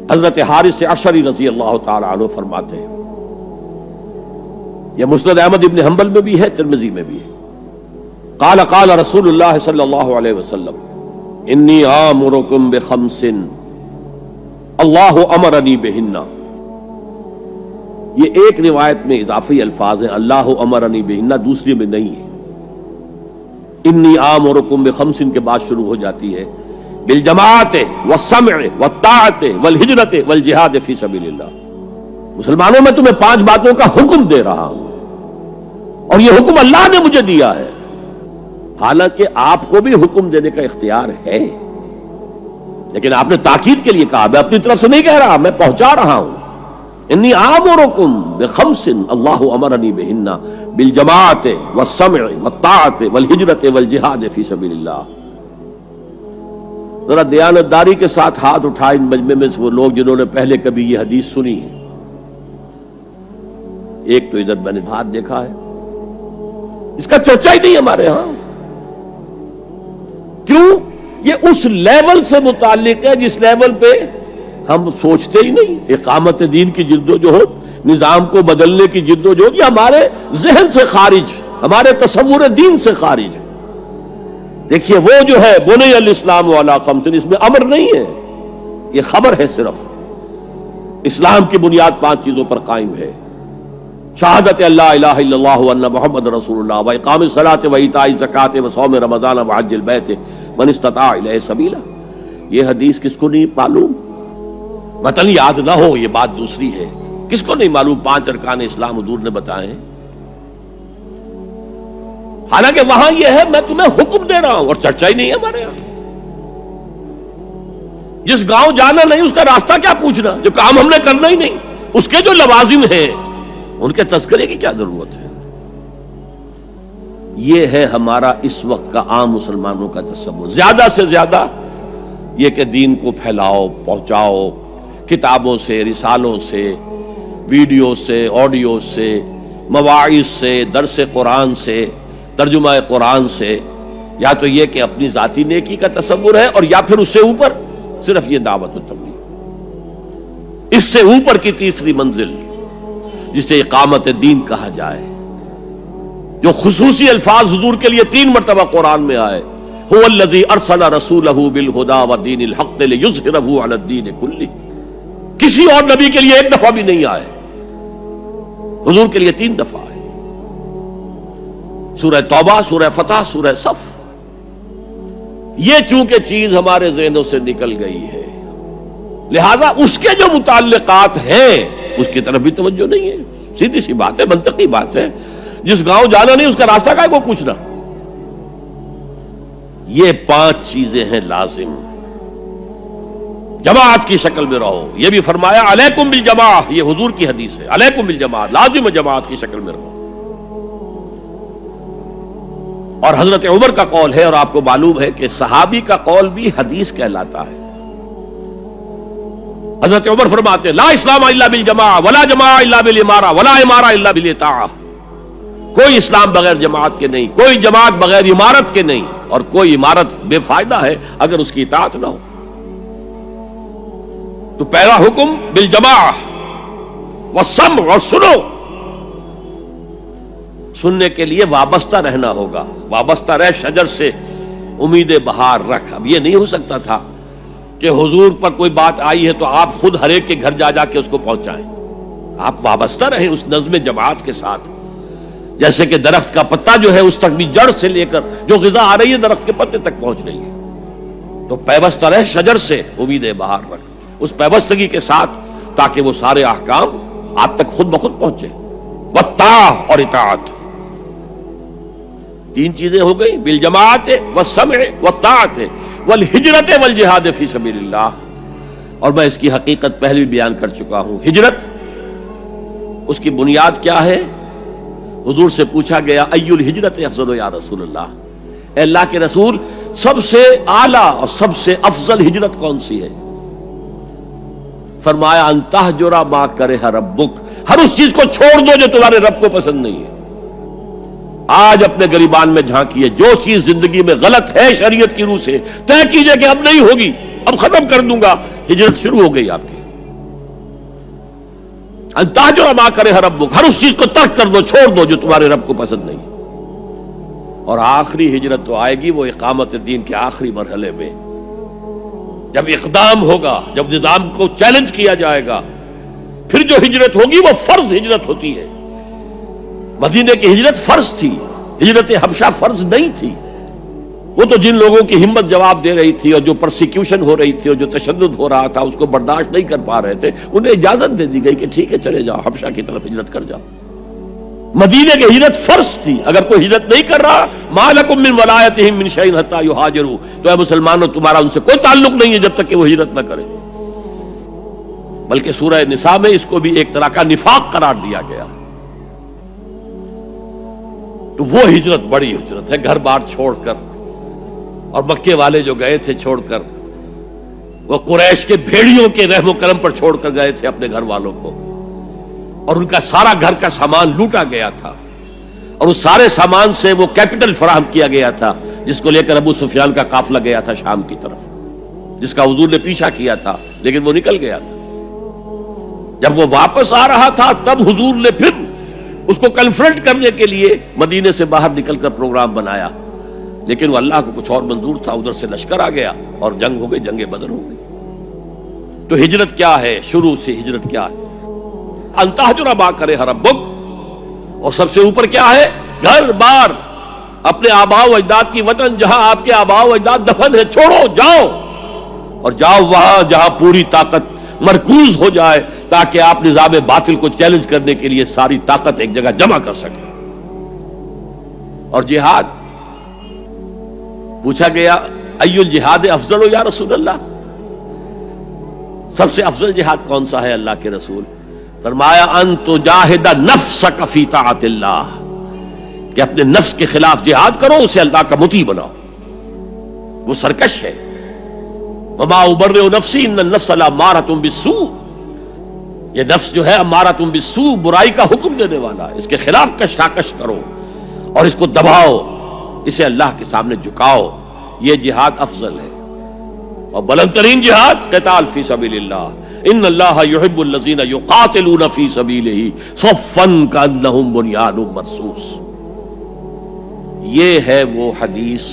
حضرت حارث عشری رضی اللہ تعالی عنہ فرماتے ہیں، یہ مسند احمد ابن حنبل میں بھی ہے، ترمذی میں بھی ہے، قال قال رسول اللہ صلی اللہ علیہ وسلم انی آمرکم بخمس اللہ امرنی بہن۔ یہ ایک روایت میں اضافی الفاظ ہیں، اللہ امرنی بہن، دوسری میں نہیں ہے۔ انی آمرکم بخمس کے بعد شروع ہو جاتی ہے بالجماعت والسمع والطاعت والہجرت والجہاد فی سبیل اللہ۔ مسلمانوں میں تمہیں 5 باتوں کا حکم دے رہا ہوں، اور یہ حکم اللہ نے مجھے دیا ہے، حالانکہ آپ کو بھی حکم دینے کا اختیار ہے، لیکن آپ نے تاکید کے لیے کہا، میں اپنی طرف سے نہیں کہہ رہا، میں پہنچا رہا ہوں۔ انی آمرکم بخمس اللہ امرنی بہن بالجماعت والسمع والطاعت والہجرت والجہاد فی سبیل اللہ۔ ذرا دیانتداری کے ساتھ ہاتھ اٹھائیں ان مجمع میں سے وہ لوگ جنہوں نے پہلے کبھی یہ حدیث سنی ہے۔ ایک تو ادھر میں نے ہاتھ دیکھا ہے، اس کا چرچا ہی نہیں ہمارے ہاں۔ کیوں؟ یہ اس لیول سے متعلق ہے جس لیول پہ ہم سوچتے ہی نہیں۔ اقامت دین کی جدوجہد، نظام کو بدلنے کی جدوجہد، یہ ہمارے ذہن سے خارج، ہمارے تصور دین سے خارج۔ دیکھیے وہ جو ہے بنی الاسلام علی خمس، اس میں امر نہیں ہے، یہ خبر ہے صرف۔ اسلام کی بنیاد 5 چیزوں پر قائم ہے، شہادت اللہ الہ الا اللہ وان محمد رسول اللہ، واقام الصلاۃ وایتاء الزکوٰۃ وصوم رمضان وحج البیت من استطاع الیہ سبیلا۔ یہ حدیث کس کو نہیں معلوم؟ وطن یاد نہ ہو یہ بات دوسری ہے، کس کو نہیں معلوم 5 ارکان اسلام حضور نے بتائے ہیں؟ حالانکہ وہاں یہ ہے میں تمہیں حکم دے رہا ہوں، اور چرچا ہی نہیں ہے ہمارے یہاں۔ جس گاؤں جانا نہیں اس کا راستہ کیا پوچھنا، جو کام ہم نے کرنا ہی نہیں، اس کے جو لوازم ہیں ان کے تذکرے کی کیا ضرورت ہے؟ یہ ہے ہمارا اس وقت کا عام مسلمانوں کا تصور۔ زیادہ سے زیادہ یہ کہ دین کو پھیلاؤ، پہنچاؤ، کتابوں سے، رسالوں سے، ویڈیو سے، آڈیو سے، مواعظ سے، درس قرآن سے، ترجمہ قرآن سے، یا تو یہ کہ اپنی ذاتی نیکی کا تصور ہے، اور یا پھر اس سے اوپر صرف یہ دعوت و تبلیغ۔ اس سے اوپر کی تیسری منزل جسے اقامت دین کہا جائے، جو خصوصی الفاظ حضور کے لیے 3 مرتبہ قرآن میں آئے، هو الذی ارسل رسولہ بالہدی ودین الحق لیظہرہ علی الدین کلہ۔ کسی اور نبی کے لیے 1 دفعہ بھی نہیں آئے، حضور کے لیے 3 دفعہ آئے۔ سورہ توبہ، سورہ فتح، سورہ صف۔ یہ چونکہ چیز ہمارے ذہنوں سے نکل گئی ہے، لہذا اس کے جو متعلقات ہیں اس کی طرف بھی توجہ نہیں ہے۔ سیدھی سی بات ہے، منطقی بات ہے، جس گاؤں جانا نہیں اس کا راستہ کا کو پوچھنا۔ یہ 5 چیزیں ہیں لازم۔ جماعت کی شکل میں رہو، یہ بھی فرمایا علیکم بالجماعہ، یہ حضور کی حدیث ہے، علیکم بالجماعہ، لازم جماعت کی شکل میں رہو۔ اور حضرت عمر کا قول ہے، اور آپ کو معلوم ہے کہ صحابی کا قول بھی حدیث کہلاتا ہے۔ حضرت عمر فرماتے ہیں لا اسلام الا بالجماعہ ولا جماعہ الا بالامارہ ولا امارہ الا بالاطاعہ۔ کوئی اسلام بغیر جماعت کے نہیں، کوئی جماعت بغیر امارت کے نہیں، اور کوئی امارت بے فائدہ ہے اگر اس کی اطاعت نہ ہو۔ تو پہلا حکم بالجماعہ والسمع، اور سنو، سننے کے لیے وابستہ رہنا ہوگا۔ وابستہ رہ شجر سے امید بہار رکھ۔ اب یہ نہیں ہو سکتا تھا کہ حضور پر کوئی بات آئی ہے تو آپ خود ہر ایک کے گھر جا جا کے اس کو پہنچائیں۔ آپ وابستہ رہیں اس نظم جماعت کے ساتھ، جیسے کہ درخت کا پتا جو ہے اس تک بھی جڑ سے لے کر جو غذا آ رہی ہے درخت کے پتے تک پہنچ رہی ہے۔ تو پیوستہ رہ شجر سے امید بہار رکھ، اس پیوستگی کے ساتھ، تاکہ وہ سارے احکام آپ تک خود بخود پہنچے۔ والطاعہ، اور اطاعت۔ 3 چیزیں ہو گئی، بالجماعت والسمع والطاعت والہجرت والجہاد فی سبیل اللہ۔ اور میں اس کی حقیقت پہلے بھی بیان کر چکا ہوں۔ ہجرت، اس کی بنیاد کیا ہے؟ حضور سے پوچھا گیا ای الہجرت افضل یا رسول اللہ، اے اللہ کے رسول سب سے اعلیٰ اور سب سے افضل ہجرت کون سی ہے؟ فرمایا ان تہجر ما کرہ ربک، ہر اس چیز کو چھوڑ دو جو تمہارے رب کو پسند نہیں ہے۔ آج اپنے گریبان میں جھانکیے، جو چیز زندگی میں غلط ہے شریعت کی روح سے طے کیجئے کہ اب نہیں ہوگی، اب ختم کر دوں گا، ہجرت شروع ہو گئی آپ کی۔ ان تہجر ما کرہ ربک، ہر اس چیز کو ترک کر دو، چھوڑ دو جو تمہارے رب کو پسند نہیں ہے۔ اور آخری ہجرت تو آئے گی وہ اقامت دین کے آخری مرحلے میں، جب اقدام ہوگا، جب نظام کو چیلنج کیا جائے گا، پھر جو ہجرت ہوگی وہ فرض ہجرت ہوتی ہے۔ مدینے کی ہجرت فرض تھی، ہجرت حبشہ فرض نہیں تھی۔ وہ تو جن لوگوں کی ہمت جواب دے رہی تھی اور جو پرسیکیوشن ہو رہی تھی اور جو تشدد ہو رہا تھا اس کو برداشت نہیں کر پا رہے تھے، انہیں اجازت دے دی گئی کہ ٹھیک ہے چلے جاؤ، حبشہ کی طرف ہجرت کر جاؤ۔ مدینے کی ہجرت فرض تھی۔ اگر کوئی ہجرت نہیں کر رہا، ما لکم من ولایتہم من شیء حتی یہاجروا، تو اے مسلمانوں تمہارا ان سے کوئی تعلق نہیں ہے جب تک کہ وہ ہجرت نہ کرے۔ بلکہ سورہ نساء میں اس کو بھی ایک طرح کا نفاق قرار دیا گیا۔ تو وہ ہجرت بڑی ہجرت ہے، گھر بار چھوڑ کر، اور مکے والے جو گئے تھے چھوڑ کر، وہ قریش کے بھیڑیوں کے رحم و کرم پر چھوڑ کر گئے تھے اپنے گھر والوں کو، اور ان کا سارا گھر کا سامان لوٹا گیا تھا، اور اس سارے سامان سے وہ کیپٹل فراہم کیا گیا تھا جس کو لے کر ابو سفیان کا قافلہ گیا تھا شام کی طرف، جس کا حضور نے پیچھا کیا تھا لیکن وہ نکل گیا تھا۔ جب وہ واپس آ رہا تھا تب حضور نے پھر اس کو کنفرنٹ کرنے کے لیے مدینے سے باہر نکل کر پروگرام بنایا، لیکن وہ اللہ کو کچھ اور منظور تھا، ادھر سے لشکر آ گیا اور جنگ ہو گئی، جنگ بدر ہو گئی۔ تو ہجرت کیا ہے؟ شروع سے ہجرت کیا ہے؟ ان تہجر ما کرہ ربک، اور سب سے اوپر کیا ہے؟ گھر بار، اپنے آباء و اجداد کی وطن، جہاں آپ کے آباء و اجداد دفن ہے، چھوڑو، جاؤ، اور جاؤ وہاں جہاں پوری طاقت مرکوز ہو جائے تاکہ آپ نظام باطل کو چیلنج کرنے کے لیے ساری طاقت ایک جگہ جمع کر سکیں۔ اور جہاد پوچھا گیا ای الجہاد افضل یا رسول اللہ، سب سے افضل جہاد کون سا ہے اللہ کے رسول؟ فرمایا ان تجاہد نفسک فی طاعت اللہ، کہ اپنے نفس کے خلاف جہاد کرو، اسے اللہ کا مطیع بناؤ۔ وہ سرکش ہے، وما ابرئ نفسی ان النفس لامارۃ بالسوء، یہ نفس جو ہے امارۃ بالسوء، برائی کا حکم دینے والا ہے، اس کے خلاف کشاکش کرو اور اس کو دباؤ، اسے اللہ کے سامنے جھکاؤ، یہ جہاد افضل ہے۔ اور بلند ترین جہاد قتال فی سبیل اللہ، ان اللہ یحب الذین یقاتلون فی سبیلہ صفا کانہم بنیان مرصوص۔ یہ ہے وہ حدیث